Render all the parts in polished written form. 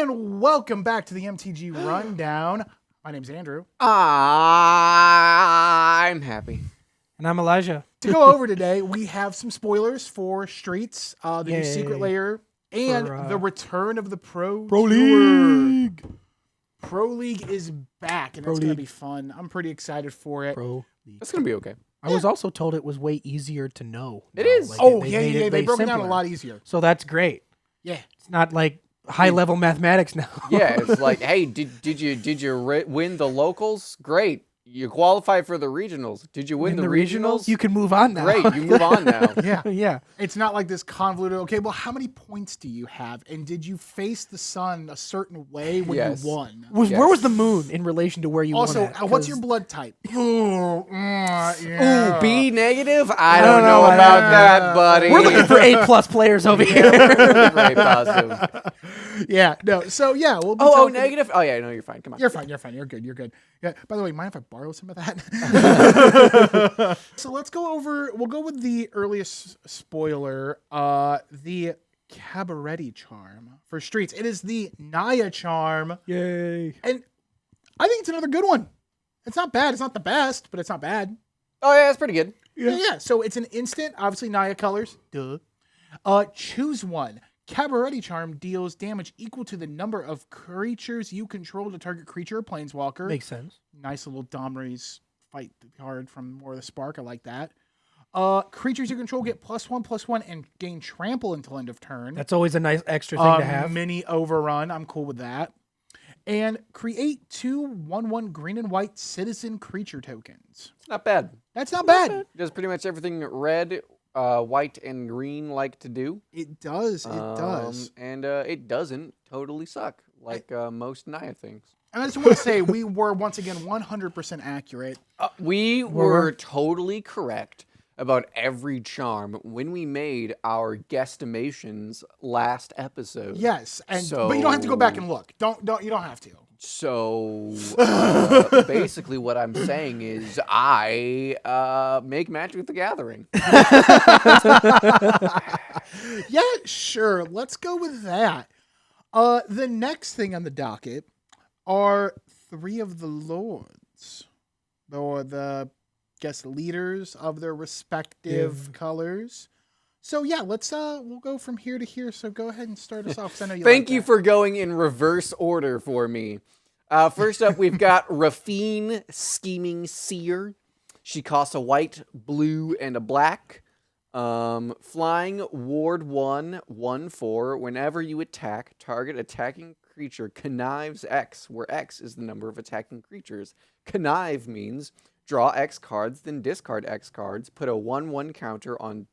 And welcome back to the MTG Rundown. My name's Andrew. I'm happy. And I'm Elijah. To go over today, we have some spoilers for Streets, the new Secret Layer, and the return of the Pro League. Pro League is back, and it's going to be fun. I'm pretty excited for it. It's going to be okay. I was also told it was way easier to know. It is. Like They broke it down a simpler. lot easier. So that's great. Yeah. It's not like high-level mathematics now. Yeah, it's like, hey, did you win the locals? Great. You qualify for the regionals. Did you win the regionals? You can move on now. Great, you move on now. Yeah. Yeah. It's not like this convoluted, okay, well, how many points do you have? And did you face the sun a certain way when you won? Where was the moon in relation to where you Also, won at? what's your blood type? Ooh, B negative? I don't know about that, buddy. We're looking for A+ players over here. Very positive. Yeah, no. So, yeah, we'll be Oh, talking- negative? Oh, yeah, no, you're fine. Come on. You're fine. You're good. Yeah. By the way, mind if I borrow some of that? So let's go over. We'll go with the earliest spoiler. The Cabaret charm for Streets. It is the Naya charm, Yay. and I think it's another good one. It's not bad. It's not the best, but it's not bad. Oh, yeah, it's pretty good. Yeah. So it's an instant. Obviously, Naya colors. Duh. Choose one. Cabaret Charm deals damage equal to the number of creatures you control to target creature or planeswalker. Makes sense. Nice little Domri's fight card from War of the Spark. I like that. Creatures you control get +1/+1 and gain trample until end of turn. That's always a nice extra thing to have. Mini overrun. I'm cool with that. And create 2 1/1 green and white citizen creature tokens. It's not bad. That's not bad. Does pretty much everything red, white, and green like to do. It does. It does. And it doesn't totally suck like most Naya things. And I just want to say we were once again 100% accurate. We were totally correct about every charm when we made our guesstimations last episode. Yes, and but you don't have to go back and look. You don't have to. So basically, what I'm saying is I make Magic the Gathering. Yeah, sure. Let's go with that. The next thing on the docket are 3 of the lords, or the leaders of their respective colors. So yeah, let's we'll go from here to here. So go ahead and start us off. 'Cause I know you. Thank you for going in reverse order for me. First up, we've got Rafine Scheming Seer. She costs a white, blue, and a black. Flying, ward 1/1/4. Whenever you attack, target attacking creature connives X, where X is the number of attacking creatures. Connive means draw X cards, then discard X cards. Put a 1/1 counter on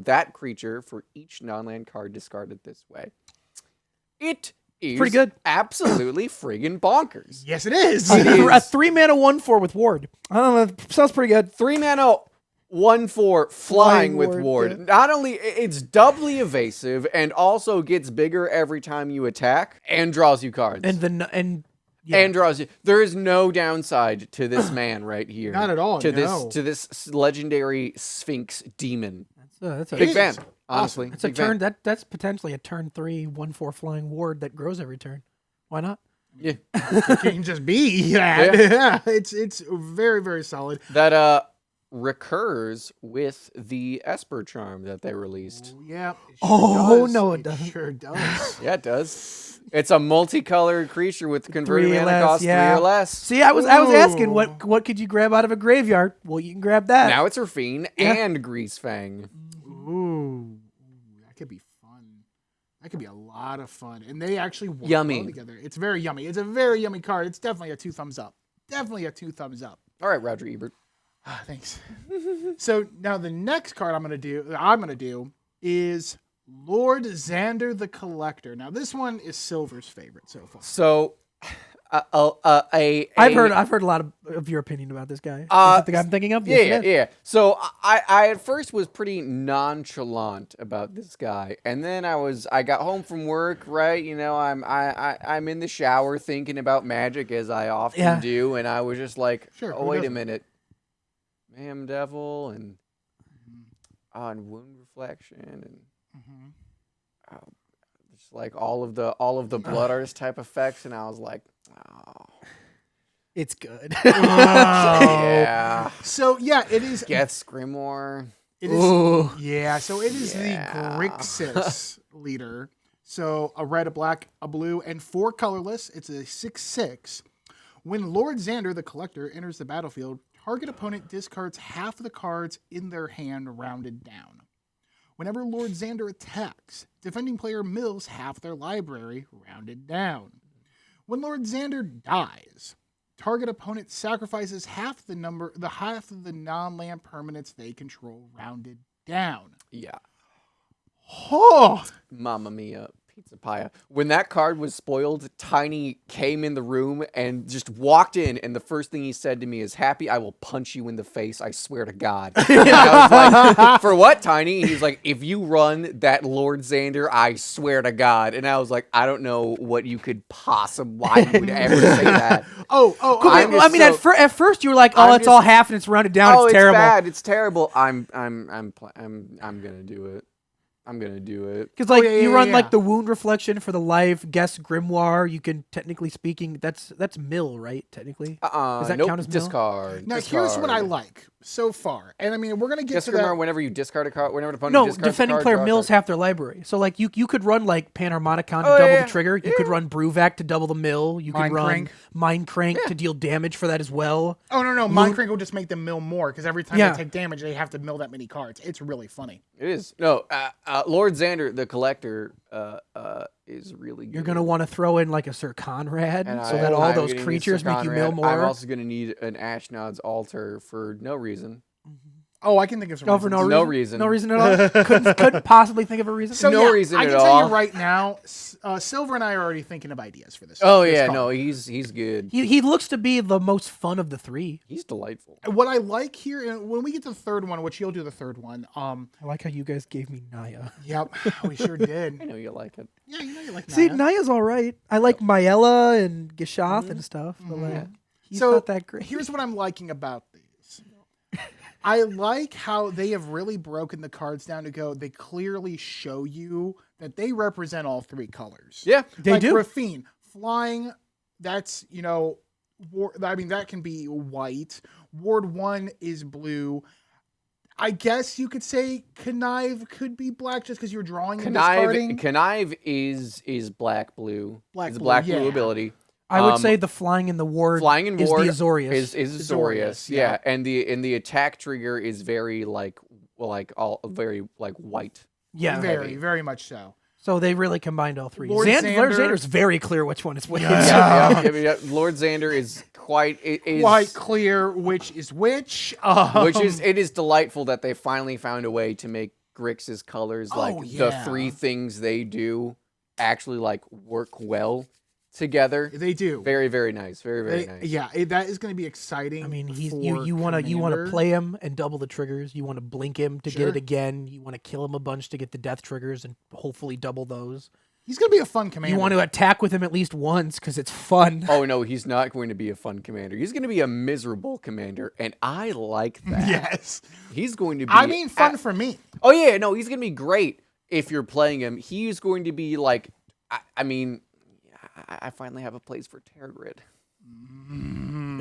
that creature for each non-land card discarded this way. It is pretty good. Absolutely friggin' bonkers. Yes, it is. A 3-mana 1/4 with ward. I don't know. Sounds pretty good. 3-mana 1/4 flying with ward, ward. yeah. Not only it's doubly evasive and also gets bigger every time you attack and draws you cards. And draws you. There is no downside to this man right here. Not at all. To no. this legendary Sphinx demon. that's a Big fan, Awesome. honestly. It's a Big fan. turn. That's potentially a turn 3 1/4 flying ward that grows every turn. Why not? Yeah. It can just be that. Yeah. It's very, very solid. That recurs with the Esper charm that they released. Yeah. No, it doesn't. Sure does. Yeah, it does. It's a multicolored creature with converted 3 mana less, cost 3 or less. See, I was asking Ooh. what could you grab out of a graveyard? Well, you can grab that. Now it's Rafine and Greasefang. Ooh, that could be fun. That could be a lot of fun. And they actually work Yummy. well together. It's very yummy. It's a very yummy card. It's definitely a 2 thumbs up. Definitely a 2 thumbs up. All right, Roger Ebert. Ah, thanks. So now the next card I'm gonna do is Lord Xander the Collector. Now this one is Silver's favorite so far. So, I've heard a lot of your opinion about this guy. Is it the guy I'm thinking of? Yes, it is. Yeah. So I at first was pretty nonchalant about this guy, and then I got home from work, right? You know, I'm in the shower thinking about Magic as I often do, and I was just like, Sure, oh who wait a doesn't? minute, Mayhem Devil and Wound Reflection and like all of the blood artist type effects, and I was like, oh, It's good. yeah. So yeah, it is. Geth's Grimoire. It is. Ooh. Yeah. So it is Yeah. the Grixis leader. So a red, a black, a blue, and 4 colorless. It's a 6/6. When Lord Xander, the collector, enters the battlefield, target opponent discards half of the cards in their hand rounded down. Whenever Lord Xander attacks, defending player mills half their library rounded down. When Lord Xander dies, target opponent sacrifices half the half of the non-land permanents they control rounded down. Yeah. Oh, Mamma mia, pizza pie. When that card was spoiled, Tiny came in the room and just walked in, and the first thing he said to me is, "Happy, I will punch you in the face, I swear to God." And I was like, "For what, Tiny?" And he's like, "If you run that Lord Xander, I swear to God." And I was like, I don't know what you could why you would ever say that. I'm just I mean, so- at first you were like, "Oh, I'm it's just- all half and it's rounded down. Oh, it's terrible." bad. It's terrible. I'm gonna do it. I'm gonna do it. Because like yeah, you yeah, run yeah. like the wound reflection for the life guess grimoire. You can technically speaking, that's mill, right? Technically, does that Nope, count as mill? discard. now here's what I discard. like so far, and I mean we're gonna get Guess to Grimoire, that. whenever you discard a card, whenever an opponent No, discards defending a card, player draw a mills card. half their library. So like you could run like Panharmonicon to Oh, double yeah, the trigger. You could run Brewvac to double the mill. You could Mind run Crank. Mind Crank to deal damage for that as well. Oh no, Mind Crank will just make them mill more because every time Yeah. they take damage, they have to mill that many cards. It's really funny. It is. No, Lord Xander, the collector, is really good. You're gonna want to throw in like a Sir Conrad And so that all I'm those gonna need creatures Sir make you mill Conrad. more. I'm also gonna need an Ashnod's altar for no reason. Oh, I can think of some. No, for reasons. no No reason. reason. No reason at all. couldn't possibly think of a reason. So No yeah, reason I at can tell all. you right now, Silver and I are already thinking of ideas for this. Oh this yeah, card. no, he's good. He looks to be the most fun of the three. He's delightful. What I like here, and when we get to the third one, which you'll do the third one. I like how you guys gave me Naya. Yep, we sure I did. know you like it. Yeah, you know you like See, Naya. Naya's all right. I like Mayella and Gishath and stuff, but like he's So not that great. here's what I'm liking about these. I like how they have really broken the cards down to go. They clearly show you that they represent all 3 colors. Yeah, They like do. Rafine, flying, that's, I mean, that can be white. Ward 1 is blue. I guess you could say Connive could be black just because you're drawing and discarding. Connive is black blue. Black It's a blue, black yeah. blue ability. I would say the flying in the ward Flying in is ward the Azorius. is Azorius, Azorius, yeah. And the attack trigger is very very white. yeah. Very, very much so. So they really combined all 3. Lord Lord Xander- Xander's very clear which one is which. Yeah. Lord Xander is quite Quite clear which is which. it is delightful that they finally found a way to make Grix's colors Oh, the yeah. 3 things they do actually work well together. They do. Very, very nice. Very, very nice. Yeah, that is going to be exciting. I mean, he's for you want to Commander. play him and double the triggers. You want to blink him to Sure. get it again. You want to kill him a bunch to get the death triggers and hopefully double those. He's going to be a fun commander. You want to attack with him at least once because it's fun. Oh no, he's not going to be a fun commander. He's going to be a miserable commander, and I like that. Yes. He's going to be. I mean, fun for me. Oh yeah, no, he's going to be great if you're playing him. He's going to be like, I mean, I finally have a place for Tergrid.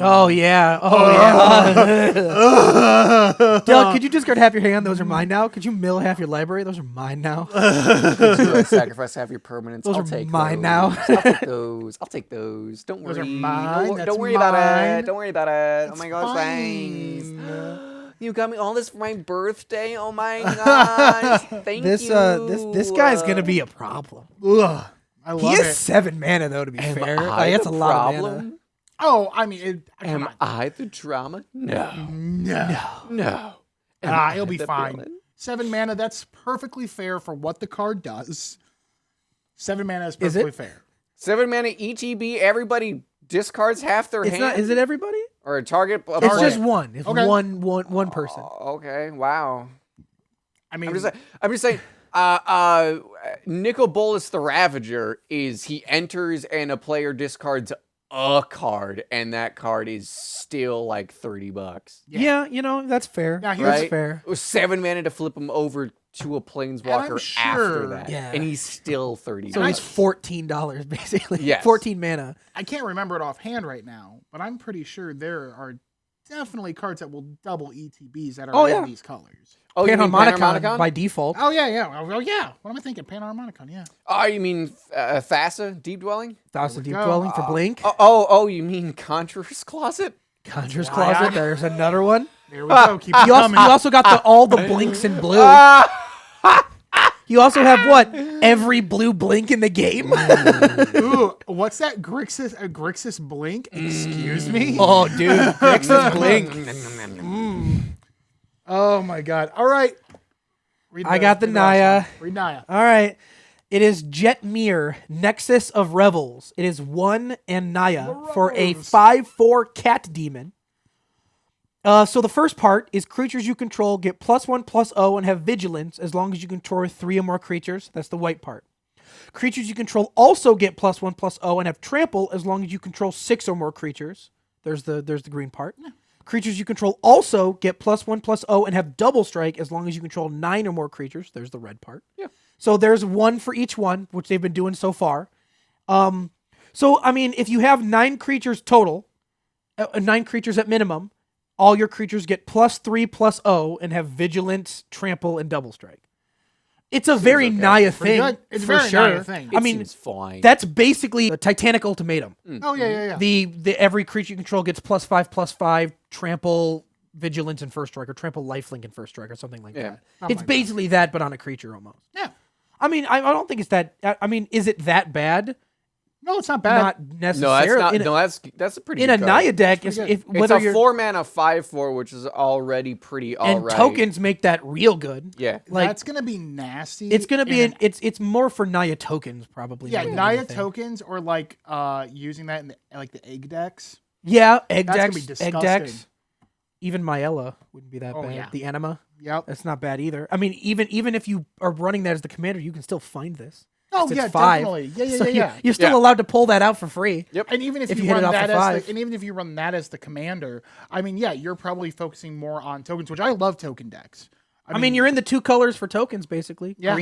Oh yeah. Oh yeah. Doug, could you discard half your hand? Those are mine now. Could you mill half your library? Those are mine now. Sacrifice half your permanents. Those I'll are take mine those. now. I'll take those. I'll take those. Don't Those are worry. mine. Don't, That's don't worry about mine. it. Don't worry about it. That's oh my gosh, thanks. fine. You got me all this for my birthday. Oh my gosh, thank This you. this guy's gonna be a problem. Ugh. I love He it. is 7 mana though. To be fair, I that's the a lot of problem? mana. Oh, I mean, come Am on. I the drama? No, No. no. Am Ah, I he'll be the fine. villain? 7 mana, that's perfectly fair for what the card does. 7 mana is Is perfectly it? fair. 7 mana ETB. Everybody discards half their It's hand. not. Is it everybody? Or a target? It's just one. It's Okay. one person. Okay. Wow. I mean, I'm just saying. Nicol Bolas the Ravager is he enters and a player discards a card, and that card is still like $30. Yeah, you know that's fair. Now, here's- That's fair. It was 7 mana to flip him over to a planeswalker sure- after that, Yeah. and he's still 30. So he's $14 basically. Yes. 14 mana. I can't remember it offhand right now, but I'm pretty sure there are definitely cards that will double ETBs that are in these colors. Oh, you mean Panharmonicon by default. Oh yeah. Oh yeah. What am I thinking? Panharmonicon, yeah. Oh, you mean Thassa, Deep Dwelling? Thousand Deep go. Dwelling for Blink. Oh, you mean Conjurer's Closet? Conjurer's Why Closet. I- There's another one. There we go. Keep it You coming. also got all the blinks in blue. You also have what? Every blue blink in the game. Ooh, what's that? Grixis Blink? Excuse me? Oh, dude, Grixis Blink. Oh my god. All right. Read I got the read last Naya. one. Read Naya. All right. It is Jetmir, Nexus of Revels. It is 1 and Naya for a Revels. 5/4 cat demon. So the first part is creatures you control get +1/+0 and have vigilance as long as you control 3 or more creatures. That's the white part. Creatures you control also get +1/+0 and have trample as long as you control 6 or more creatures. There's the green part. Yeah. Creatures you control also get +1/+0 and have double strike as long as you control 9 or more creatures. There's the red part. Yeah. So there's 1 for each one, which they've been doing so far. So I mean, if you have 9 creatures total, 9 creatures at minimum, all your creatures get +3/+0 and have vigilance, trample, and double strike. It's a very okay. Naya Pretty thing. good. It's for very sure. Naya thing. I mean, Seems fine. that's basically a Titanic ultimatum. Oh yeah. The every creature you control gets +5/+5 trample, vigilance, and first strike, or trample, lifelink, and first strike, or something like that. Oh It's my God. basically that, but on a creature almost. Yeah. I mean, I don't think it's that. I mean, is it that bad? No, it's not bad. Not no, necessarily. that's a pretty in good a card. Naya deck, That's if pretty good. It's whether a you're 4-mana 5/4, which is already pretty and alright. tokens make that real good. Yeah. Like That's gonna be nasty. it's gonna be and it's more for Naya tokens probably. yeah, more than Naya anything. tokens or like using that in the egg decks. Yeah, egg That's gonna decks, be egg disgusting. decks. Even Myella wouldn't be that Oh, bad. yeah. The anima, Yep. that's not bad either. I mean, even if you are running that as the commander, you can still find this. Oh It's yeah, 5. definitely. Yeah. So Yeah. you're still Yeah. allowed to pull that out for free. Yep. And even if If you you hit run it off that the as 5. and even if you run that as the commander, I mean, yeah, you're probably focusing more on tokens, which I love token decks. I mean, you're in the 2 colors for tokens basically. Yeah.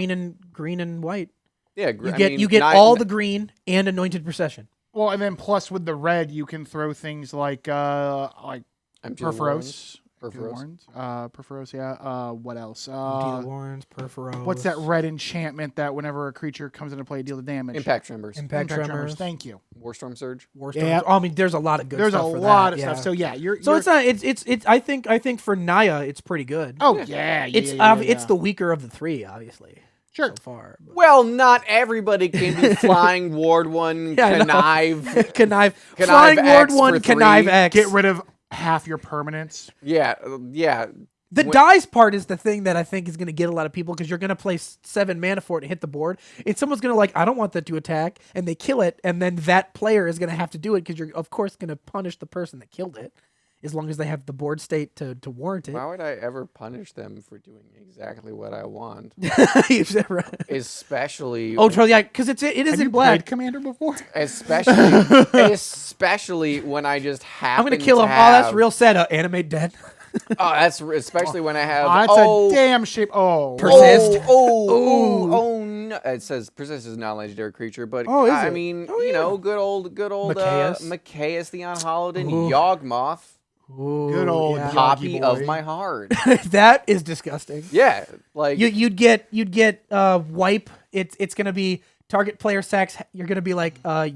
Green and white. Yeah, You get all the green and anointed procession. well, and then plus with the red, you can throw things like Perforos. Perforos, yeah. What else? Deal Warrens, Perforos. What's that red enchantment that whenever a creature comes into play, deal the damage? Impact Tremors. Impact Tremors. Thank you. Warstorm Surge. Warstorms. Yeah. Oh, I mean, there's a lot of good There's a stuff for lot that, of yeah. stuff. So yeah, you're. So you're, it's not. It's. I think for Naya, it's pretty good. Oh yeah. It's the weaker of the 3, obviously. Sure. So far. but- Well, not everybody can be flying Ward 1, Yeah, I know. Connive. Connive. Connive Flying Ward X 1, for 3. Connive X. Get rid of half your permanents. Yeah. The dies part is the thing that I think is going to get a lot of people because you're going to play 7 mana for it to hit the board. And someone's going to I don't want that to attack, and they kill it, and then that player is going to have to do it because you're, of course, going to punish the person that killed it as long as they have the board state to warrant it. Why would I ever punish them for doing exactly what I want? Especially. Oh, Charlie, because it is Have in you black. played Commander before? Especially when I just happen I'm going to kill him. have, Oh, that's real sad. Animate dead. Oh, that's especially when I have. That's a damn shape. Oh, Persist. Oh, no. It says persist is not a legendary creature, but Oh, is I it? mean, Oh, you yeah. know, good old Machias. Machias the Unhallowed, Ooh. Yawgmoth, Ooh, Good old yeah. Yoggy copy boy. of my heart. That is disgusting. Yeah, like You'd get wipe. It's gonna be target player sacks. You're gonna be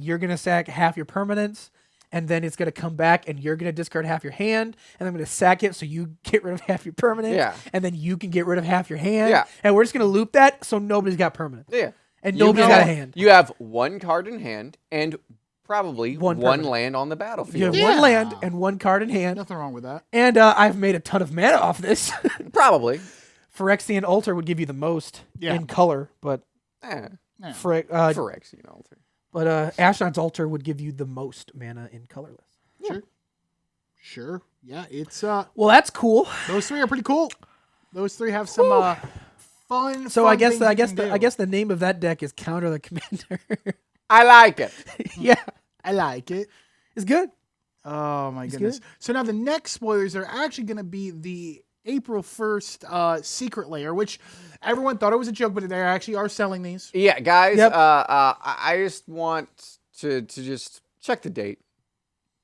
you're gonna sack half your permanents, and then it's gonna come back, and you're gonna discard half your hand, and I'm gonna sack it so you get rid of half your permanents. Yeah. And then you can get rid of half your hand. Yeah. And we're just gonna loop that so nobody's got permanents. yeah, And You nobody's know, got a hand. You have 1 card in hand and probably One one permanent. land on the You have battlefield. Yeah. 1 land and 1 card in hand. nothing wrong with that. And I've made a ton of mana off this. Probably. Phyrexian Altar would give you the most Yeah. in color, but Eh, Yeah. Phyrexian Altar. but Ashnod's Altar would give you the most mana in colorless. Sure. Yeah, it's Well, that's cool. those 3 are pretty cool. Those 3 have some fun. So fun I guess things I you guess can the, I do. guess the name of that deck is Counter the Commander. I like it. Yeah, I like it. it's good. Oh my goodness. good. So now the next spoilers are actually going to be the April 1st secret layer, which everyone thought it was a joke, but they actually are selling these. Yeah, guys. Yep. I just want to just check the date.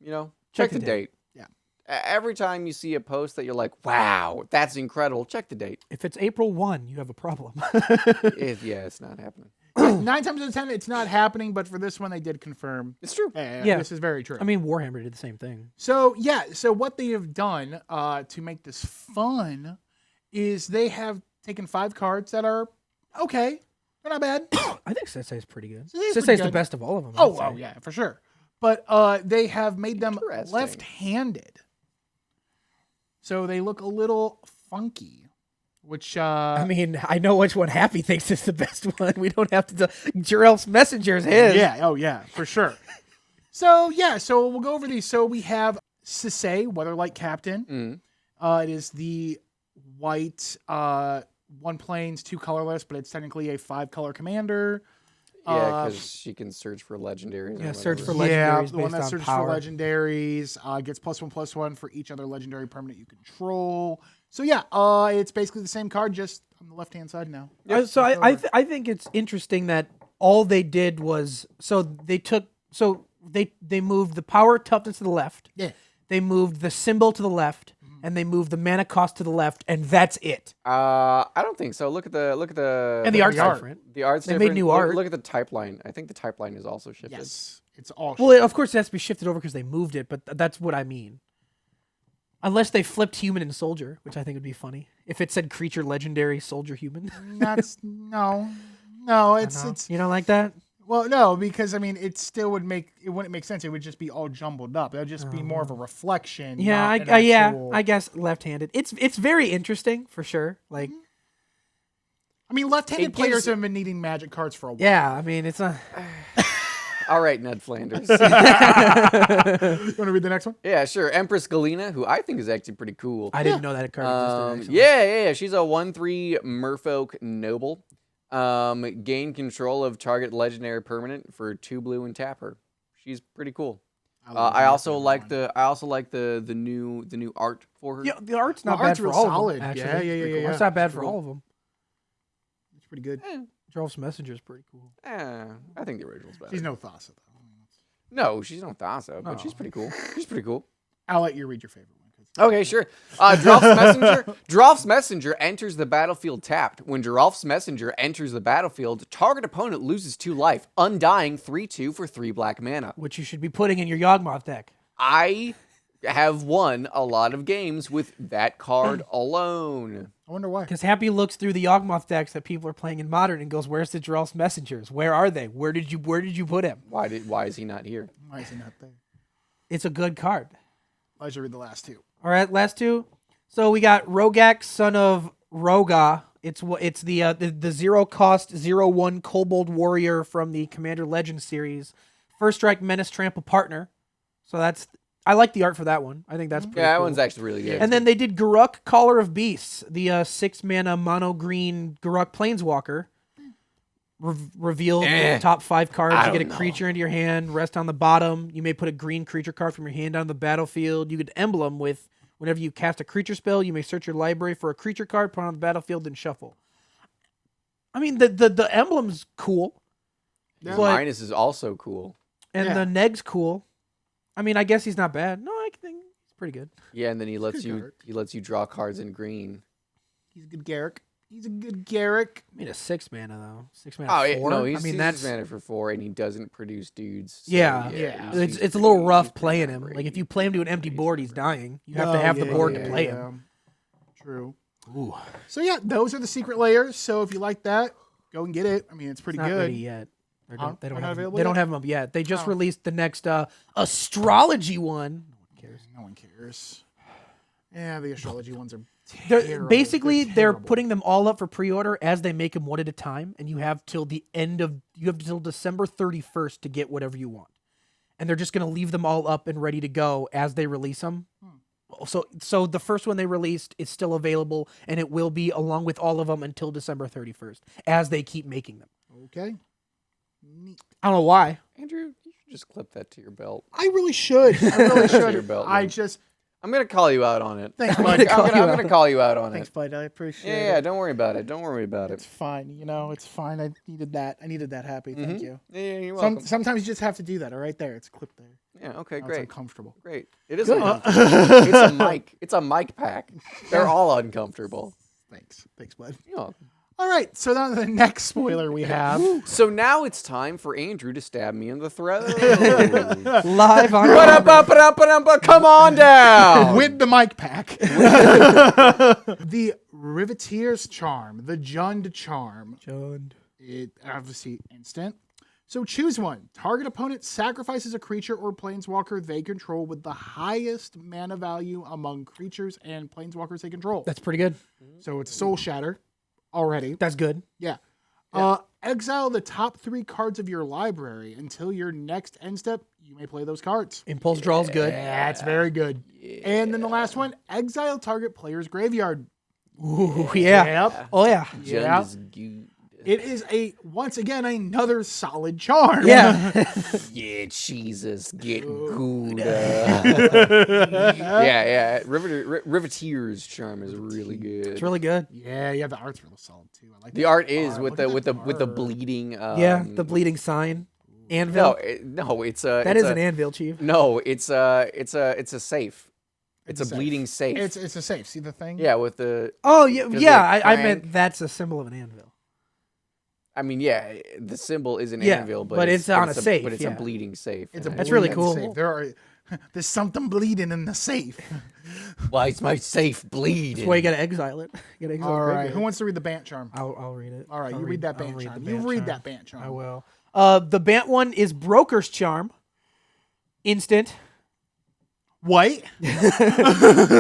You know, check the date. Yeah. Every time you see a post that you're like, "Wow, that's incredible," check the date. If it's April 1, you have a problem. Yeah, it's not happening. 9 times out of 10, it's not happening, but for this one, they did confirm. It's true. Yeah. This is very true. I mean, Warhammer did the same thing. So what they have done to make this fun is they have taken 5 cards that are okay. They're not bad. I think Sensei is pretty good. Sensei's Sensei's pretty the good. best of all of them. Oh, yeah, for sure. But they have made them Interesting. left-handed. So they look a little funky, which... I mean, I know which one Happy thinks is the best one. We don't have to... Jarrell's Messenger is his. Yeah, oh yeah, for sure. So we'll go over these. So we have Sisei, Weatherlight Captain. It is the white, 1 plains, 2 colorless, but it's technically a 5-color commander. Yeah, because she can search for legendaries. Yeah, or search for whatever. Yeah, legendaries the one based that on searches power. for legendaries, gets +1/+1 for each other legendary permanent you control. So yeah, it's basically the same card, just on the left-hand side now. So I think it's interesting that all they did was they moved the power toughness to the left. Yeah. They moved the symbol to the left, and they moved the mana cost to the left, and that's it. I don't think so. Look at the And the art's art. different. The art's They made different. new Look- art. Look at the type line. I think the type line is also shifted. Yes, it's all. Well, of course it has to be shifted over because they moved it, but that's what I mean. Unless they flipped human and soldier, which I think would be funny. If it said creature, legendary, soldier, human. That's no. It's You don't like that? well, no, because I mean, it wouldn't make sense. It would just be all jumbled up. It would just be more of a reflection. Yeah, not an yeah. actual- I guess left-handed. It's very interesting for sure. Like, I mean, left-handed It players gives- have been needing Magic cards for a while. yeah. I mean, it's a. All right, Ned Flanders. You want to read the next one? Yeah, sure. Empress Galena, who I think is actually pretty cool. I didn't know that card existed. Actually. Yeah. She's a 1/3 Merfolk Noble. Gain control of target legendary permanent for 2 blue and tap her. She's pretty cool. I also like the new art for her. Yeah, the art's not The bad art's for real all solid. of them. Yeah, Actually, yeah. It's not bad It's for cool. all of them. It's pretty good. Jarrell's Messenger is pretty cool. I think the original's better. She's no Thassa, though. No, she's no Thassa, but Oh. she's pretty cool. She's pretty cool. I'll let you read your favorite one. Okay, sure. Giralf's Messenger. Giralf's Messenger enters the battlefield tapped. When Giralf's Messenger enters the battlefield, target opponent loses 2 life, undying 3/2 for 3 black mana. Which you should be putting in your Yawgmoth deck. I have won a lot of games with that card alone. I wonder why. Because Happy looks through the Yawgmoth decks that people are playing in Modern and goes, "Where's the Jarrell's Messengers? Where are they? Where did you put him?" Why is he not here? Why is he not there? It's a good card. I should read the last 2. All right, last 2. So we got Rogak, son of Roga. It's the 0-cost 0/1 Kobold Warrior from the Commander Legends series. First strike, menace, trample, partner. So I like the art for that one. I think that's pretty Yeah, that cool. one's actually really good. And then they did Garruk, Caller of Beasts, the 6-mana mono green Garruk Planeswalker. Reveal the top 5 cards. I You get a don't know. creature into your hand, rest on the bottom. You may put a green creature card from your hand on the battlefield. You get emblem with whenever you cast a creature spell, you may search your library for a creature card, put it on the battlefield, and shuffle. I mean, the emblem's cool, His but- minus is also cool. and Yeah. the neg's cool. I mean, I guess he's not bad. No, I think he's pretty good. Yeah, and then he lets good you card. draw cards in green. He's a good Garrick. He's a good Garrick. I mean, a 6-mana though. 6-mana. Oh yeah, 4? no, he's I mean, he's that's mana for 4, and he doesn't produce dudes. So Yeah. Yeah. he's it's a pretty- little rough he's pretty playing him. great. Like if you play him to an empty He's board, pretty he's great. dying. You have to have the board to play him. True. Ooh, So yeah, those are the secret layers. So if you like that, go and get it. I mean, it's pretty not good. ready yet. They Huh? don't, they They're don't not have available they don't yet? have them up yet. They just Oh. released the next astrology one. No one cares. No one cares. Yeah, the astrology ones are They're terrible. basically they're terrible. putting them all up for pre-order as they make them one at a time, and you have till December 31st to get whatever you want, and they're just gonna leave them all up and ready to go as they release them. So the first one they released is still available, and it will be along with all of them until December 31st as they keep making them. Okay. Neat. I don't know why. Andrew, you should just clip that to your belt. I really should. I really To your should. belt, I man. just I'm gonna call you out on it. Thanks, I'm bud. gonna call you out on Thanks, it. bud. I appreciate Yeah, it. don't worry about it. Don't worry about It's it. fine. You know, it's fine. I needed that. I needed that happy. Thank you. Yeah, you're welcome. Sometimes you just have to do that. All right, there. It's clipped there. Yeah, okay, Now it's great. uncomfortable. Great. It is Good. uncomfortable. It's a mic. It's a mic pack. They're all uncomfortable. Thanks, bud. You're welcome. All right, so now the next spoiler we have. So now it's time for Andrew to stab me in the throat. Live on. Ba-da-ba-ba-da-ba-da-ba, Come on down. With the mic pack. The Riveteer's Charm, the Jund Charm. It obviously instant. So choose one. Target opponent sacrifices a creature or planeswalker they control with the highest mana value among creatures and planeswalkers they control. That's pretty good. So it's Soul Shatter already. That's good. Yeah. Exile the top 3 cards of your library. Until your next end step, you may play those cards. Impulse draw is good. Yeah, it's very good. And then the last one, exile target player's graveyard. Ooh, yeah. Yep. Oh yeah. Yeah. Jund is good. It is once again another solid charm. Yeah. Yeah, Jesus, get good. Yeah. Riveteer's Charm is really good. It's really good. Yeah, the art's really solid too. I like The art is Look with at the that with the art. bleeding. Yeah, the bleeding sign. Anvil. No, it's a. That it's is a, an anvil, Chief. No, it's a safe. It's a safe. bleeding safe. It's a safe. See the thing? Yeah, with the. Oh yeah, Does yeah. it I crank? meant that's a symbol of an anvil. I mean, yeah, the symbol is an Yeah, anvil, but it's on a safe, But it's yeah. a bleeding safe. It's a That's really bleeding cool. safe. There's something bleeding in the safe. Why is my safe bleeding? That's why you gotta exile it. You gotta exile All it. right. Who wants to read the Bant charm? I'll read it. All right, I'll you read that I'll Bant read charm. the You Bant read charm. that Bant charm. I will. The Bant one is Broker's Charm. Instant. White?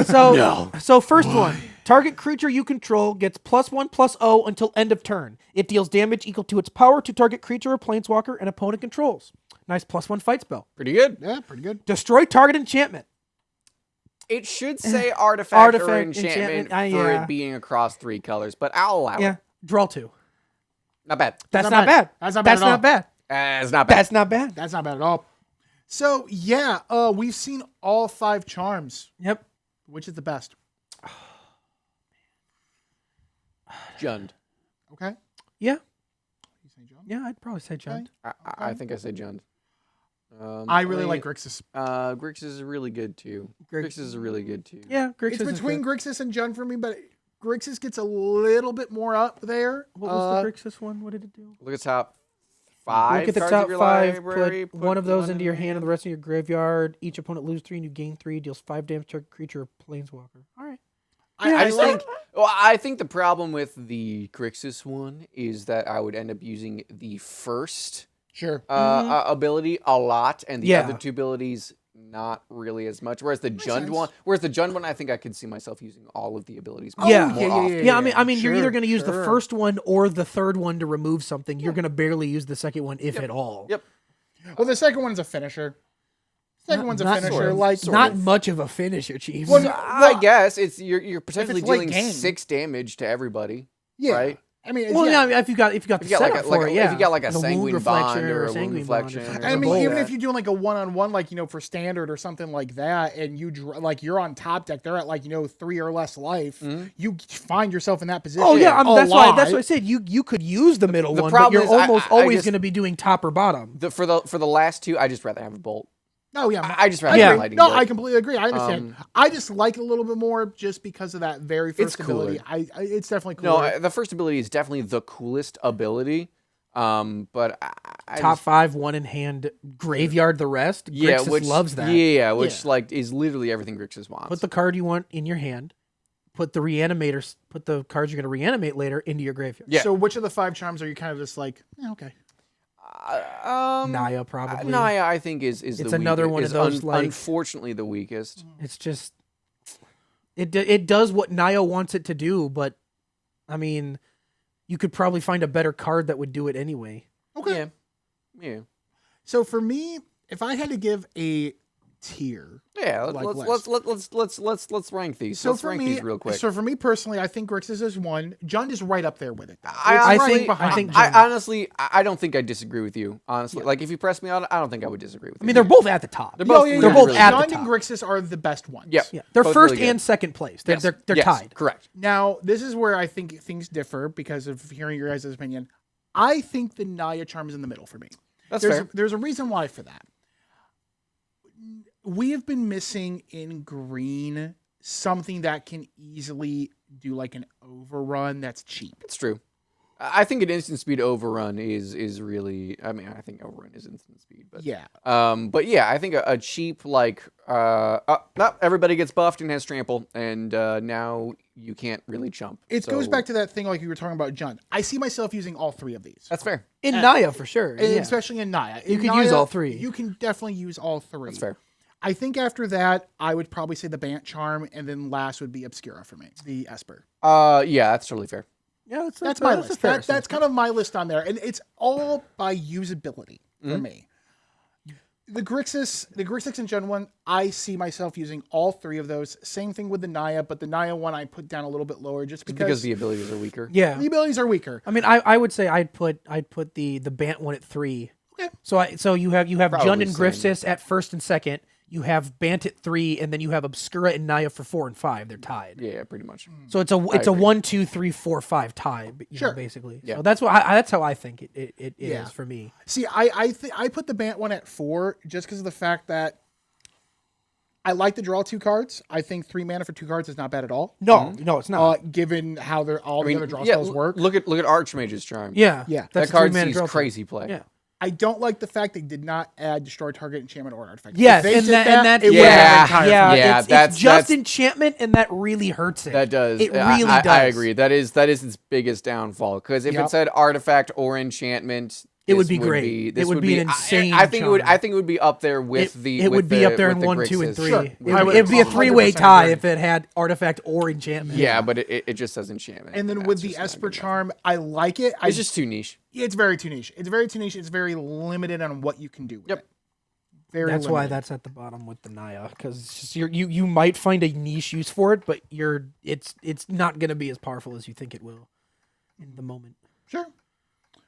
So first one. Target creature you control gets +1/+0 until end of turn. It deals damage equal to its power to target creature or planeswalker an opponent controls. Nice +1 fight spell. Pretty good. Yeah, pretty good. Destroy target enchantment. It should say artifact or Artifact, enchantment enchantment, for yeah. it being across 3 colors, but I'll allow Yeah. it. Draw 2. Not bad. That's not not bad. That's not bad That's at all. not bad. It's not bad. That's not bad. That's not bad at all. So, yeah, we've seen all 5 charms. Yep. Which is the best? Jund. Okay. Yeah. You say John? Yeah, I'd probably say Jund. I think I say Jund. I really like Grixis. Grixis is really good too. Grixis is really good too. Yeah, Grixis It's between Grixis and Jund for me, but Grixis gets a little bit more up there. What was the Grixis one? What did it do? Look at top 5. Look at the cards top of your 5. library, Put one of those one into your hand and the rest in your graveyard. Each opponent loses 3 and you gain 3. Deals 5 damage to a creature or planeswalker. All right. I just think. Well, I think the problem with the Grixis one is that I would end up using the first Sure. ability a lot, and the Yeah. other 2 abilities not really as much. Whereas the Jund sense. one, I think I could see myself using all of the abilities. Yeah. more often. Yeah, I mean, you're Sure, either going to use the sure. first one or the third one to remove something. You're going to barely use the second one, if at all. Yep. Well, the second one's a finisher. Second one's a not finisher. sort of. Like Not much of a finisher, Chief. Well, I guess it's you're potentially it's late dealing game. 6 damage to everybody. yeah. Right? I mean, it's, well, yeah. yeah, if you got the If you got setup for it, yeah. if you got like a The wound sanguine reflection bond or a wound sanguine reflection. bond or I something. mean, even Yeah. if you're doing like a one-on-one, like, you know, for standard or something like that, and you like you're on top deck, they're at like, you know, 3 or less life. You find yourself in that position. Oh yeah, a that's lot. why I said you could use the middle the one, but problem you're is I almost always just- going to be doing top or bottom. For the last 2, I just rather have a bolt. Oh yeah, I just rather Yeah. have a lightning bolt. I completely agree. I understand. I just like it a little bit more just because of that very first cooler. ability. It's definitely cooler. No, the first ability is definitely the coolest ability. But I Top just, 5, 1 in hand, graveyard the rest. yeah, Grixis which loves that. Yeah, which Yeah. like is literally everything Grixis wants. Put the card you want in your hand. Put the reanimators. Put the cards you're going to reanimate later into your graveyard. Yeah. So which of the 5 charms are you kind of just like, okay? Naya probably. Naya, I think is It's the another one of those, like- unfortunately the weakest. It's just it does what Naya wants it to do, but I mean, you could probably find a better card that would do it anyway. Okay. Yeah. So for me, if I had to give a tier. Yeah, like let's rank these. So let's for rank me, these real quick. so for me personally, I think Grixis is 1. Jund is right up there with it. I think honestly, I don't think I disagree with you. Honestly, like if you press me on it, I don't think I would disagree with you. I mean, they're both at the top. They're both. They're both at the Jund top. and Grixis are the best ones. Yep. Yeah, they're Both first really good. and second place. They're Yes. they're Yes, tied. Correct. Now, this is where I think things differ because of hearing your guys' opinion. I think the Naya charm is in the middle for me. That's fair. There's a reason why for that. We have been missing in green something that can easily do like an overrun that's cheap. It's true. I think an instant speed overrun is really. I mean, I think overrun is instant speed, but Yeah. But yeah, I think a cheap like not everybody gets buffed and has trample, and now you can't really chump. It So goes back to that thing like you were talking about, Jund. I see myself using all 3 of these. That's fair. In Naya for sure. And Yeah. especially in Naya. You In could use Naya, all 3. You can definitely use all 3. That's fair. I think after that, I would probably say the Bant charm, and then last would be Obscura for me, the Esper. Yeah, that's totally fair. Yeah, That's my list. That's kind of my list on there, and it's all by usability for me. The Grixis and Jund one, I see myself using all 3 of those. Same thing with the Naya, but the Naya one I put down a little bit lower just Because the abilities are weaker. Yeah. the abilities are weaker. I mean, I would say I'd put the Bant one at 3. Okay. So you have Probably Jund and same. Grixis at first and second. You have Bant at 3, and then you have Obscura and Naya for 4 and 5. They're tied. Yeah, pretty much. So it's a agree. 1, 2, 3, 4, 5 tie. You Sure. know, basically. Yeah. So that's how I think it Yeah. is for me. See, I put the Bant one at 4 just because of the fact that I like to draw 2 cards. I think 3 mana for 2 cards is not bad at all. No, no, it's not. Given how all the other draw yeah, spells work. Look at Archmage's charm. Yeah, Yeah. That's that card a 3-mana sees draw crazy play. Yeah. I don't like the fact they did not add destroy target enchantment or artifact. Yes, If they and did that it would Yeah, have been yeah, tired. Yeah, it's that's- just that's- enchantment, and that really hurts it. That does. It really I does. agree. That is its biggest downfall. Because if Yep. it said artifact or enchantment, It would this be great. This It would be an insane I think it would. charm. I think it would be up there with the. It with would be the- up there with in the 1, 2, and Grixis. 3. Sure. It I would, would it'd be a 100% 3-way tie agree. if it had artifact or enchantment. Yeah, but it just says enchantment. And then That's with the just not Esper good enough. charm, I like it. It's just too niche. It's very too niche. It's very too niche. It's very limited on what you can do with Yep. it. Very That's why limited. that's at the bottom with the Naya, because you might find a niche use for it, but it's not going to be as powerful as you think it will in the moment. Sure.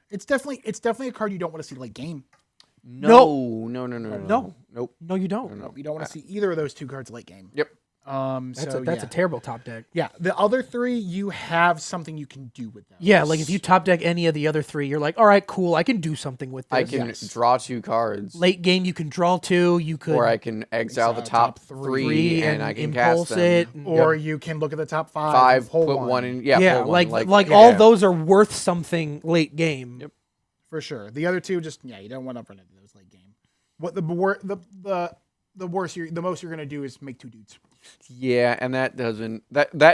It's definitely a card you don't want to see late game. No. Nope. No, you don't. No, you don't want to see either of those 2 cards late game. Yep. That's So, a terrible top deck. yeah. The other 3, you have something you can do with them. Yeah, like if you top deck any of the other 3, you're like, all right, cool, I can do something with this. I can Yes. draw 2 cards, Late game, you can draw 2. You could or I can exile the top 3 and I can cast impulse them. it. Or you can look at the top 5. 5, pull put one. 1 in. Yeah, pull one, like yeah. all those are worth something late game. Yep. For sure. The other 2, just you don't want to run into those late game. What the most you're gonna do is make 2 dudes, Yeah, and that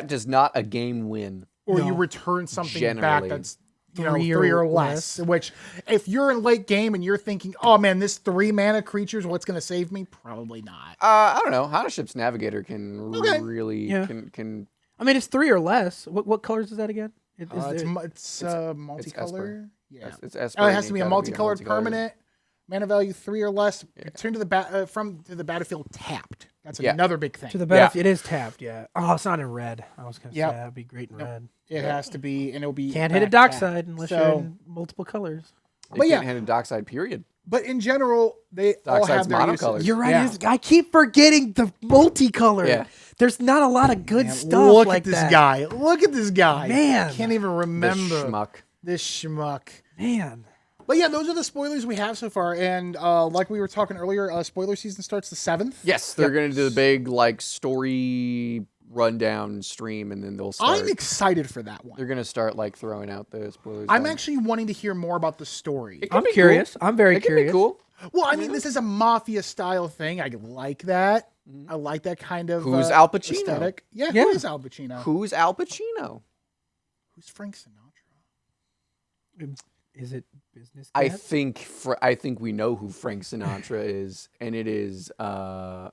does not a game win. or you No. return something back Generally. that's 3 3 or or less. Which, if you're in late game and you're thinking, oh man, this 3 mana creature's what's gonna save me, probably not. I don't know. Houndship's Navigator can Okay. really Yeah. can. I mean, it's 3 or less. What colors is that again? Is It's there- multicolor. Yeah. It's Esper, Oh, it and has to be a gotta multicolored multicolored. permanent. Mana value 3 or less. Return to the battlefield tapped. That's Yeah. another big thing. to the battlefield. It is tapped, yeah. Oh, it's not in red. I was gonna Yep. say that'd be great in red. It has to be, and it'll be Can't hit a back dock tapped. side unless So- you're in multiple colors. You But yeah. can't hand a dockside. Period. But in general, they all Dockside's have their monocolored. uses. You're right. Yeah. I keep forgetting the multicolor. Yeah. There's not a lot of good Man, stuff look like at this that. guy. Look at this guy. Man. Can't even The remember schmuck. this schmuck. Man. But yeah, those are the spoilers we have so far. And like we were talking earlier, spoiler season starts the 7th. Yes, they're gonna do the big story rundown stream, and then they'll start. I'm excited for that one. They're gonna start throwing out the spoilers. I'm then. actually wanting to hear more about the story. It could I'm be curious. Cool. I'm very It could curious. be cool. Well, I mean, this is a mafia style thing. I like that. I like that kind of Who's Al Pacino? aesthetic. Yeah, Yeah. who is Al Pacino? Who's Al Pacino? Who's Frank Sinatra? Is it business? I Cat? think we know who Frank Sinatra is, and it is that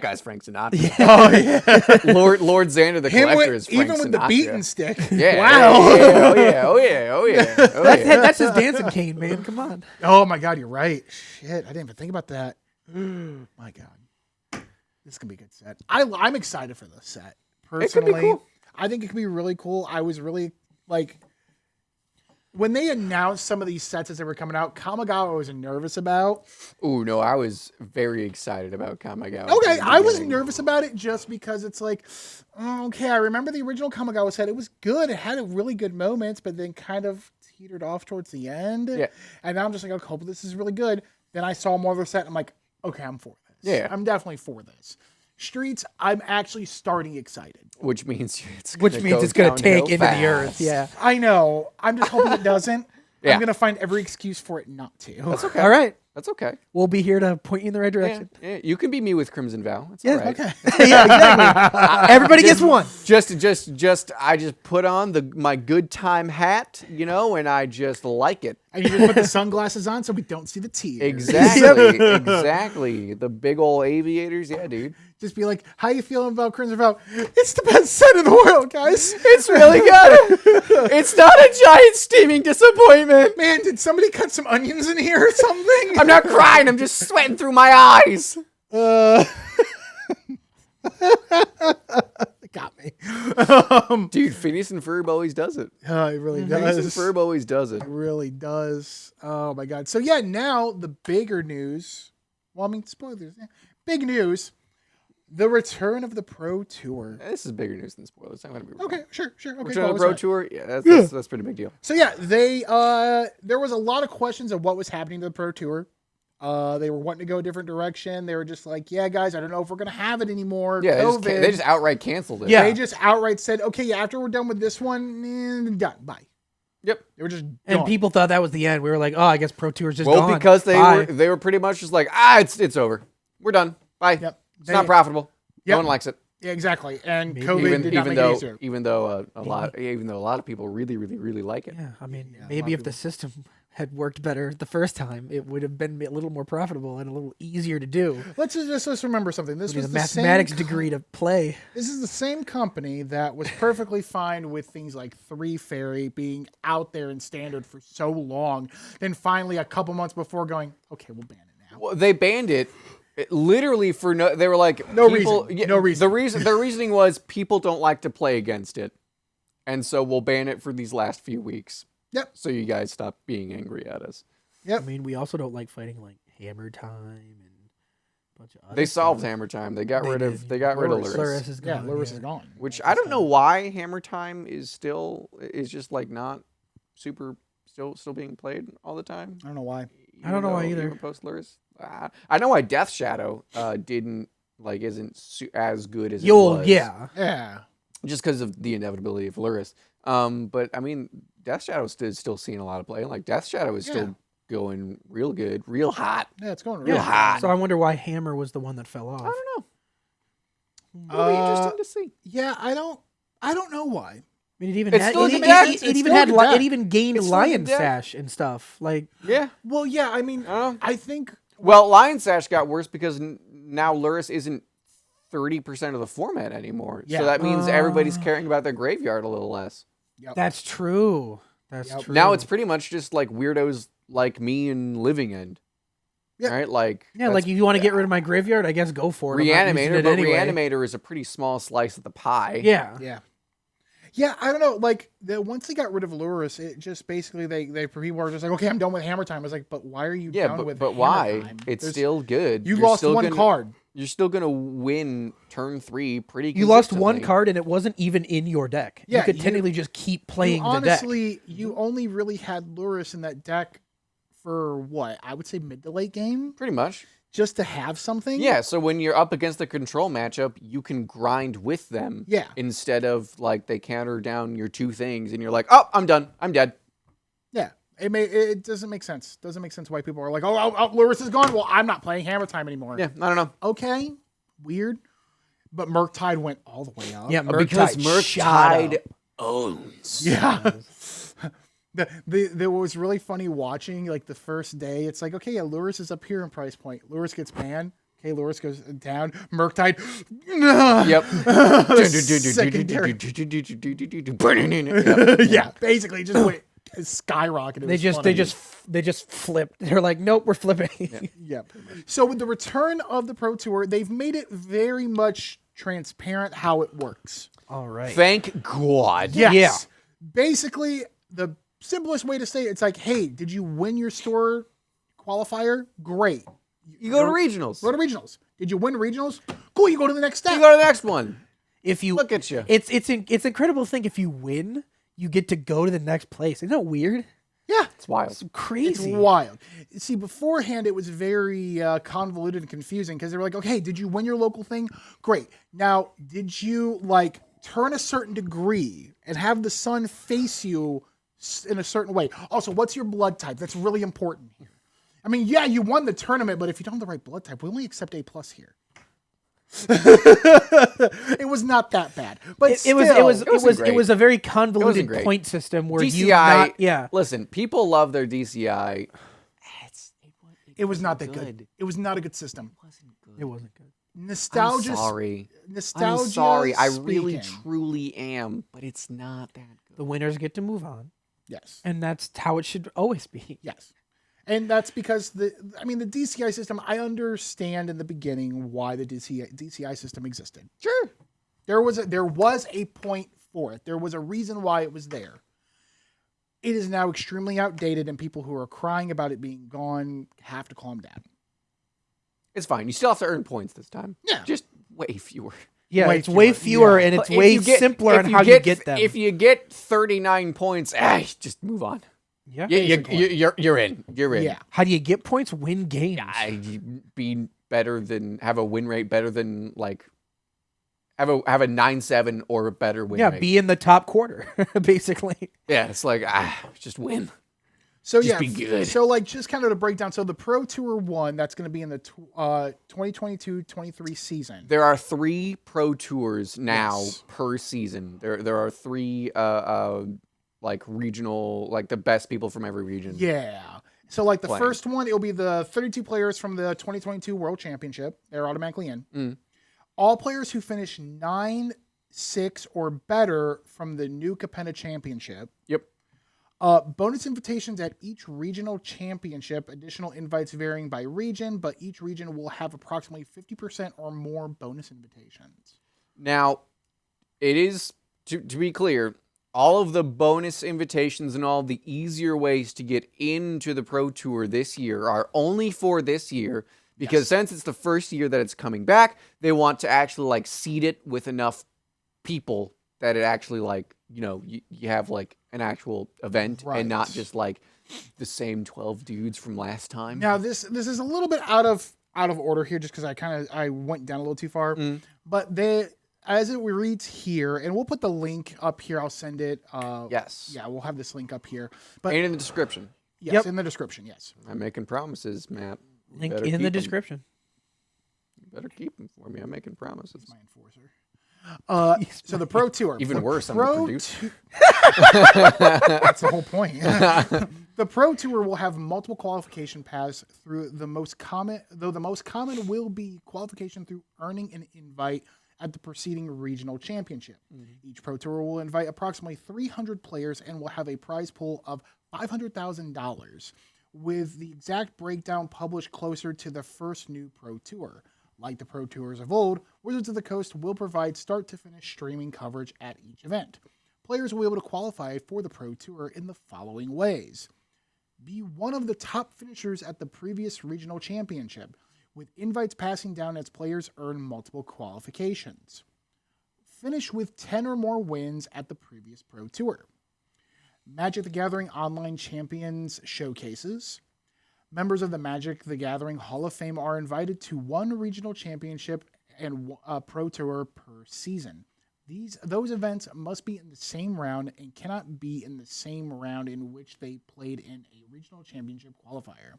guy's Frank Sinatra. Oh yeah, Lord Xander the him Collector with, is Frank even with the Sinatra. beaten stick. Yeah. Wow. Oh yeah. That's his dancing cane, man. Come on. Oh my God, you're right. Shit, I didn't even think about that. My God. This can be a good set. I'm excited for this set. Personally, It could be cool. I think it could be really cool. I was really like when they announced some of these sets as they were coming out, Kamigawa I was nervous about. Ooh, no, I was very excited about Kamigawa. Okay, I was nervous about it just because it's like, okay, I remember the original Kamigawa set. It was good. It had really good moments, but then kind of teetered off towards the end. Yeah. And now I'm just like, okay, well, this is really good. Then I saw more of the set. And I'm like, okay, I'm for this. Yeah. I'm definitely for this. Streets, I'm actually starting excited. Which means it's Which means it's going to take into fast. the earth. Yeah. I know. I'm just hoping it doesn't. Yeah. I'm going to find every excuse for it not to. That's okay. All right. That's okay. We'll be here to point you in the right Yeah, direction. yeah. You can be me with Crimson Vow. It's Yeah, all right. Okay. Yeah, exactly. Everybody gets one. I just put on my good time hat, and I just like it. And you just put the sunglasses on so we don't see the tears. Exactly. Exactly. The big old aviators. Yeah, dude. Just be like, how you feeling about Crimson Vow? It's the best set in the world, guys. It's really good. It's not a giant steaming disappointment. Man, did somebody cut some onions in here or something? I'm not crying. I'm just sweating through my eyes. Got me. Dude, Phineas and Ferb always does it. It really Phineas and does. Ferb always does it. It really does. Oh my God. So yeah, now the bigger news. Well, I mean, spoilers. Yeah. Big news. The return of the Pro Tour. This is bigger news than spoilers. I'm gonna be wrong. Okay, sure. Okay, Return cool, of the Pro that's fine. Tour. Yeah, that's a pretty big deal. So yeah, there was a lot of questions of what was happening to the Pro Tour. They were wanting to go a different direction. They were just like, yeah, guys, I don't know if we're going to have it anymore. Yeah, COVID. they just outright canceled it. Yeah. They just outright said, okay, yeah, after we're done with this one, done. Bye. Yep. They were just And gone. people thought that was the end. We were like, oh, I guess Pro Tour's just Well, gone. because Bye. they were pretty much just like, it's over. We're done. Bye. Yep. It's not profitable. Yep. No one likes it. Yeah, exactly. And Maybe. COVID did not make it easier. Even though a lot of people really like it. Yeah, I mean, Yeah, a lot maybe of if the system had worked better the first time, it would have been a little more profitable and a little easier to do. Let's remember something. This We need was a the mathematics same, degree to play. This is the same company that was perfectly fine with things like 3 Fairy being out there in standard for so long. Then finally, a couple months before, going, okay, we'll ban it now. Well, they banned it. Literally for no, they were like No people, reason. Yeah, No reason. Their reasoning was people don't like to play against it, and so we'll ban it for these last few weeks. Yep. So you guys stop being angry at us. Yep. I mean, we also don't like fighting like Hammer Time and a bunch of other They solved stuff. Hammer Time. They got They rid did. of Luris. Luris is Yeah, gone. Luris is gone. Which I don't know why Hammer Time is just like not still being played all the time. I don't know why. I don't know why either. Post Luris. I know why Death Shadow isn't as good as it was. Yeah. Yeah. Just because of the inevitability of Luris. But I mean, Death Shadow is still seeing a lot of play. Like Death Shadow is still going real good, real hot. Yeah, it's going Real real hot. So I wonder why Hammer was the one that fell off. I don't know. It'll be interesting to see. Yeah, I don't know why. I mean, it even It's had, still a it, good it- deck. it It's even still a had good deck. it even gained It's still a Lion good deck. Sash and stuff. Like, Yeah. Well, yeah, I mean, I don't know. I think Well, Lion Sash got worse because now Luris isn't 30% of the format anymore. Yeah. So that means everybody's caring about their graveyard a little less. that's true. That's Yep. true. Now it's pretty much just like weirdos like me and Living End. Yeah. Right? Like yeah. Like if you want to get rid of my graveyard, I guess go for it. I'm not using Reanimator, it but anyway. Reanimator is a pretty small slice of the pie. Yeah. Yeah, I don't know. Like, once they got rid of Luris, it just basically people were just like, okay, I'm done with Hammer Time. I was like, but why are you Yeah, done with but Hammer why? Time? It's There's- still good. you You're lost still one gonna- card. You're still gonna win turn 3 pretty. You lost one consistently. card and it wasn't even in your deck. Yeah, you could you- technically just keep playing You the deck. honestly, you only really had Luris in that deck for what? I would say mid to late game, Pretty much. just to have something. Yeah, so when you're up against the control matchup, you can grind with them. Yeah. Instead of like they counter down your 2 things and you're like, oh, I'm done. I'm dead. Yeah. It doesn't make sense. Doesn't make sense why people are like, oh, Luris is gone. Well, I'm not playing Hammer Time anymore. Yeah, I don't know. Okay. Weird. But Murktide went all the way up. Yeah, Because Murktide shot Murktide up. owns. Yeah. There was really funny watching like the first day. It's like, okay, yeah, Luris is up here in price point. Luris gets banned. Okay, Luris goes down. Murktide. Yep. Secondary. Yep. Yeah, basically just went skyrocketed. It They was just funny. they just flipped. They're like, nope, we're flipping. Yep. So with the return of the Pro Tour, they've made it very much transparent how it works. All right. Thank God. Yes. Yeah. Basically, the simplest way to say it, it's like, hey, did you win your store qualifier? Great. You go to regionals. Go to regionals. Did you win regionals? Cool. You go to the next step. You go to the next one. If you Look at you. it's incredible to think if you win, you get to go to the next place. Isn't that weird? Yeah. It's wild. It's It's crazy. wild. See, beforehand, it was very convoluted and confusing because they were like, okay, did you win your local thing? Great. Now, did you like turn a certain degree and have the sun face you in a certain way? Also, what's your blood type? That's really important here. I mean, yeah, you won the tournament, but if you don't have the right blood type, we only accept A+ here. It was not that bad, but It was great. a very convoluted great. point system where DCI. Listen, people love their DCI. it was not that good. It was not a good system. it wasn't good. Nostalgia. I'm sorry. Nostalgia. I'm sorry. I really, speaking. truly am, but it's not that good. The winners get to move on, Yes. and that's how it should always be. Yes. And that's because the DCI system, I understand in the beginning why the DCI system existed. Sure. There was a point for it. There was a reason why it was there. It is now extremely outdated, and people who are crying about it being gone have to calm down. It's fine. You still have to earn points this time. Yeah. Just way fewer. Yeah, Way it's way fewer, fewer, and it's If way you get- simpler if on you how you get them. If you get 39 points, just move on. yeah. You're in. You're in. Yeah. How do you get points? Win games. Be better than have a win rate better than like have a 9-7 or a better win Yeah, rate. be in the top quarter, basically. Yeah, it's like just win. So Just yeah, be good. so like just kind of to break down. So the Pro Tour 1, that's going to be in the 2022-23 season. There are 3 pro tours now Yes. per season. There are 3 like regional, like the best people from every region. Yeah. So like the Playing. first one, it'll be the 32 players from the 2022 World Championship. They're automatically in. Mm. All players who finish 9-6 or better from the New Capena Championship. Yep. Bonus invitations at each regional championship. Additional invites varying by region, but each region will have approximately 50% or more bonus invitations. Now, it is to be clear, all of the bonus invitations and all the easier ways to get into the Pro Tour this year are only for this year because since it's the first year that it's coming back, they want to actually like seed it with enough people that it actually like, you have like an actual event and not Right. just like the same 12 dudes from last time. Now this is a little bit out of order here, just because I went down a little too far. But as it reads here, and we'll put the link up here. I'll send it. Yes. Yeah, we'll have this link up here. But And in the description. yes, Yep. in the description. Yes. I'm making promises, Matt. You Link better in keep the 'em. description. You better keep them for me. I'm making promises. My enforcer. So the Pro Tour. Even The worse, I'm the Pro producer. That's the whole point. The Pro Tour will have multiple qualification paths through the most common will be qualification through earning an invite at the preceding regional championship. Each Pro Tour will invite approximately 300 players and will have a prize pool of $500,000, with the exact breakdown published closer to the first new Pro Tour. Like the Pro Tours of old, Wizards of the Coast will provide start-to-finish streaming coverage at each event. Players will be able to qualify for the Pro Tour in the following ways. Be one of the top finishers at the previous regional championship, with invites passing down as players earn multiple qualifications. Finish with 10 or more wins at the previous Pro Tour. Magic the Gathering Online Champions Showcases. Members of the Magic the Gathering Hall of Fame are invited to one regional championship and Pro Tour per season. Those events must be in the same round and cannot be in the same round in which they played in a regional championship qualifier.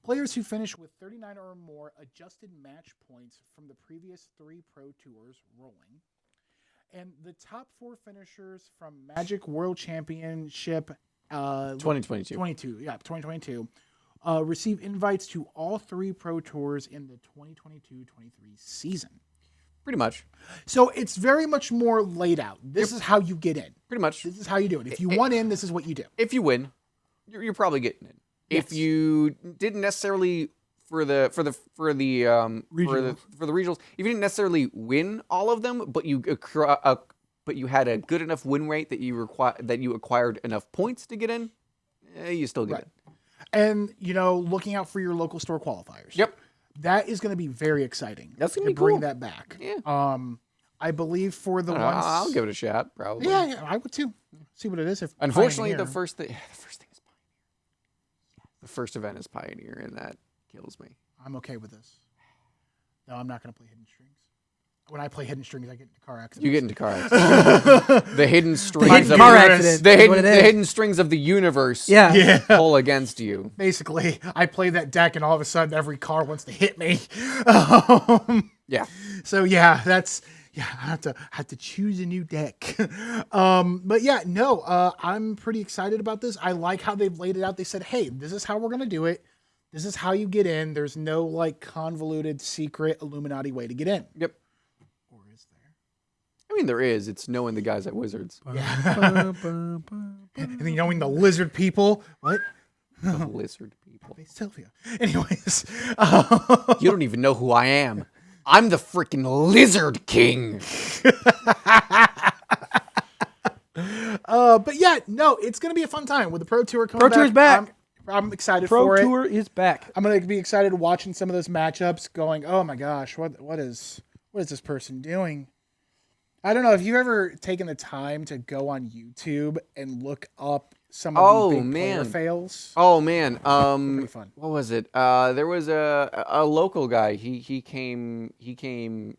Players who finish with 39 or more adjusted match points from the previous 3 Pro Tours rolling. And the top 4 finishers from Magic World Championship 2022. 2022 receive invites to all 3 Pro Tours in the 2022-23 season. Pretty much. So it's very much more laid out. This is how you get in. Pretty much. This is how you do it. If you want in, this is what you do. If you win, you're probably getting in. Yes. If you didn't necessarily for the regionals, if you didn't necessarily win all of them, but you had a good enough win rate that you acquired enough points to get in, you still get in. And looking out for your local store qualifiers. Yep. That is going to be very exciting. That's going to be bring cool. that back. Yeah. I believe for the ones I'll give it a shot. Probably. Yeah, I would too. See what it is. If Unfortunately, Pioneer. the first thing is Pioneer. The first event is Pioneer, and that kills me. I'm okay with this. No, I'm not going to play Hidden Strings. When I play Hidden Strings, I get into car accidents. You get into car accidents. The hidden strings of car accident. the is what it is. hidden strings of the universe. Yeah. Pull against you. Basically, I play that deck, and all of a sudden, every car wants to hit me. Yeah. So yeah, I have to choose a new deck. But yeah, no, I'm pretty excited about this. I like how they've laid it out. They said, hey, this is how we're gonna do it. This is how you get in. There's no like convoluted secret Illuminati way to get in. Yep. Or is there? I mean, there is. It's knowing the guys at Wizards. Yeah. And then knowing the lizard people. What? The lizard people. Hey, Sylvia. Anyways. You don't even know who I am. I'm the freaking Lizard King. But yeah, no, it's gonna be a fun time with the Pro Tour coming back. Pro Tour's back. I'm excited Pro for it. Tour is back. I'm gonna be excited watching some of those matchups, going, "Oh my gosh, what is this person doing?" I don't know if you've ever taken the time to go on YouTube and look up some of the big player fails. Oh man. Pretty fun. What was it? There was a local guy. He came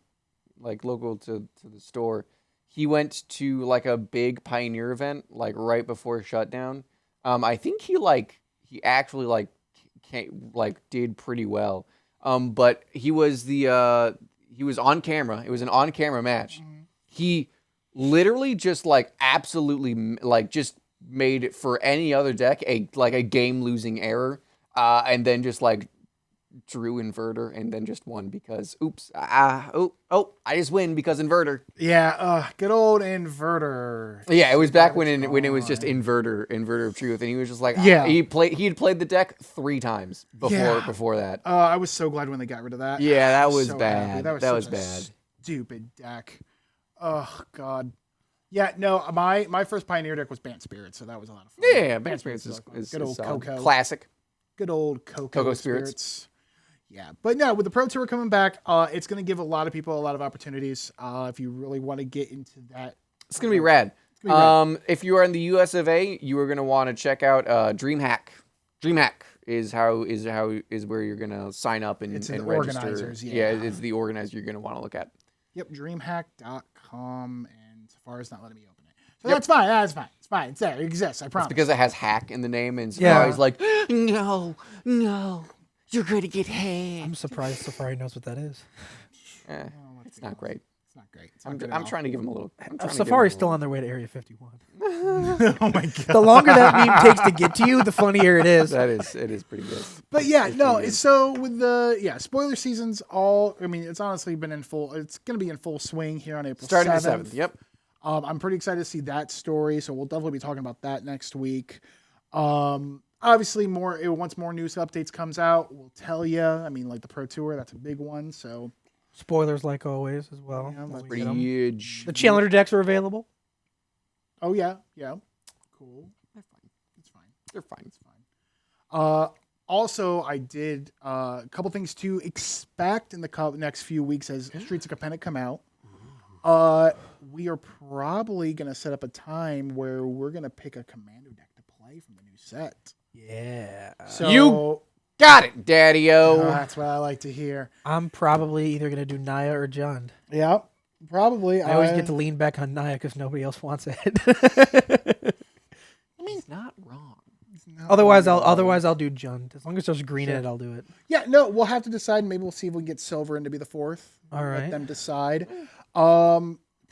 like local to the store. He went to like a big Pioneer event like right before shutdown. I think he actually did pretty well. But he was he was on camera. It was an on-camera match. Mm-hmm. He literally just absolutely just made it for any other deck a game-losing error, and then just drew inverter and then just won because I just win because inverter. Yeah, good old inverter. Yeah, it was back when it was just inverter of truth, and he was just like, Yeah. he had played the deck 3 times before that. I was so glad when they got rid of that. Yeah, that I was so bad. happy. That such was a bad. Stupid deck. Oh god. Yeah, no, my first Pioneer deck was Bant Spirit, so that was a lot of fun. Yeah, Bant Spirits is good old solid. Coco. Classic. Good old Coco Spirits. Spirits. Yeah, but no, with the Pro Tour coming back, it's going to give a lot of people a lot of opportunities. If you really want to get into that, It's gonna be rad. gonna be If you are in the US of A, you are gonna want to check out DreamHack. DreamHack is where you're gonna sign up and It's the register. organizers, Yeah, it's the organizer you're gonna want to look at. Yep, DreamHack.com, and Safari's not letting me open it. So Yep. that's fine. That's fine. It's fine. It's there. It exists. I promise. It's because it has hack in the name, and Yeah. Safari's like, no, you're gonna get hacked. I'm surprised Safari knows what that is. It's not great. It's not great. It's not good at I'm all. trying to give him a little. Safari's still on their way to Area 51. Oh my god. The longer that meme takes to get to you, the funnier it is. It is pretty good. But yeah, no. So with the spoiler season's it's honestly been in full. It's going to be in full swing here on April Starting 7th. the 7th. Yep. I'm pretty excited to see that story. So we'll definitely be talking about that next week. Obviously, once more news updates comes out, we'll tell you. I mean, like the Pro Tour, that's a big one. So Spoilers, like always, as well. Yeah, when that's we Pretty get 'em. huge. The Challenger decks are available. oh yeah, cool. They're fine. It's fine. They're fine. It's fine. Also, I did a couple things to expect in the next few weeks as Streets of Capena come out. We are probably going to set up a time where we're going to pick a Commando deck to play from the new set. Yeah. So You got it, Daddy-O. that's what I like to hear. I'm probably either going to do Naya or Jund. Yeah, probably. I always get to lean back on Naya because nobody else wants it. I mean, it's not wrong. otherwise I'll do Jund. As long as there's green in it, I'll do it. Yeah, no, we'll have to decide. Maybe we'll see if we can get Silver in to be the 4th. All Let right. them decide.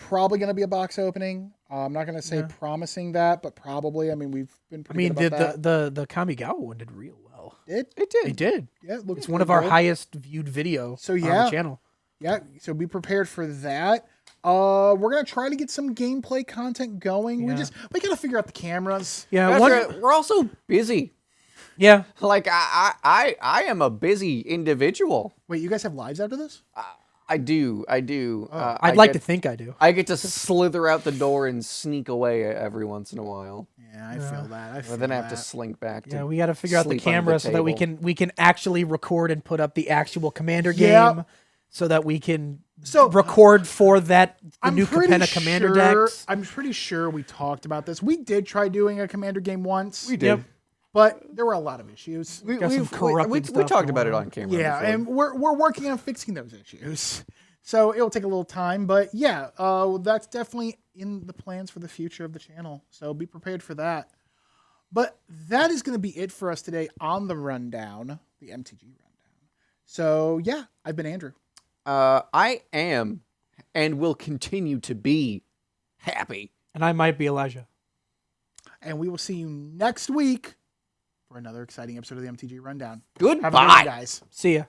Probably going to be a box opening. I'm not going to say promising that, but probably. I mean, we've been pretty good about that. the Kamigawa one did real well. It It did. It did. Yeah, it looks It's one of our good. highest viewed videos So, on yeah. the channel. Yeah, so be prepared for that. We're gonna try to get some gameplay content going. Yeah. We gotta figure out the cameras. Yeah, That's one, right, we're also busy. yeah. Like I am a busy individual. Wait, you guys have lives after this? I do. Oh. I'd like to think I do. I get to slither out the door and sneak away every once in a while. Yeah, I feel that. I feel But then I have to that. slink back. Yeah, To we got to figure out the sleep under camera so that table. we can actually record and put up the actual Commander Yeah. game, so that we can So- record for the I'm new pretty Capena Commander sure- decks. I'm pretty sure we talked about this. We did try doing a commander game once. We did. Yep. But there were a lot of issues. Got some corrupted we stuff talked about going it on. on camera. Yeah, before. and we're working on fixing those issues. So it'll take a little time, but yeah, that's definitely in the plans for the future of the channel. So be prepared for that. But that is going to be it for us today on the rundown, the MTG rundown. So yeah, I've been Andrew. I am and will continue to be happy. And I might be Elijah. And we will see you next week for another exciting episode of the MTG Rundown. Goodbye. Have a good one, guys. See ya.